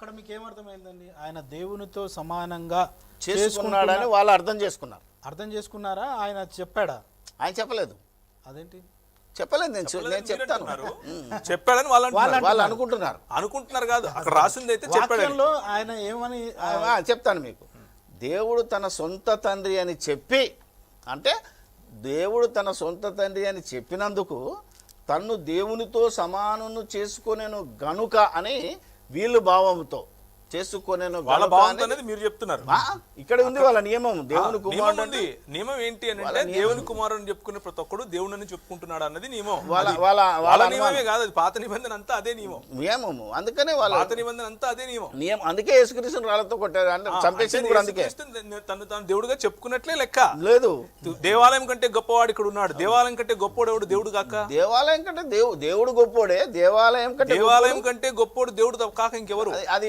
అక్కడ మీకు ఏమర్థమైందండి? ఆయన దేవునితో సమానంగా చేసుకున్నాడని వాళ్ళు అర్థం చేసుకున్నారు. అర్థం చేసుకున్నారా? ఆయన చెప్పాడా? ఆయన చెప్పలేదు. అదేంటి చెప్పలేదు. నేను చెప్తాను. చెప్పాడని వాళ్ళు అనుకుంటున్నారు. అనుకుంటున్నారు కాదు, అక్కడ రాసింది అయితే చెప్పాడు. వాక్యంలో ఆయన ఏమని చెప్తాను మీకు. దేవుడు తన సొంత తండ్రి అని చెప్పి, అంటే దేవుడు తన సొంత తండ్రి అని చెప్పినందుకు తన్ను దేవునితో సమానను చేసుకొనేను గనుక అని వీళ్ళు భావంతో చేసుకొనేను వాళ్ళ భావం అనేది మీరు చెప్తున్నారు. ఇక్కడ ఉంది వాళ్ళ నియమం. దేవుని కుమారుడు నియమం ఏంటి అని అంటే దేవుని కుమారుని చెప్పుకునే ప్రతి ఒక్కడు దేవుని చెప్పుకుంటున్నాడు అన్నది నియమం. వాళ్ళ నియమమే కాదు, అది పాత నిబంధన అంతా అదే నియమము. అందుకనే వాళ్ళ పాత నిబంధన అంతా అదే నియమం. అందుకే యేసుక్రీస్తుని రాళ్ళతో కొట్టారు, అంటే చంపేసింది కూడా. అందుకే తను తాను దేవుడుగా చెప్పుకున్నట్లే లెక్క. లేదు, దేవాలయం కంటే గొప్పవాడు ఇక్కడ ఉన్నాడు. దేవాలయం కంటే గొప్పోడు ఎవడు? దేవుడు కాక. దేవాలయం కంటే దేవుడు గొప్పోడే. దేవాలయం కంటే గొప్పోడు దేవుడు కాక ఇంకెవరు? అది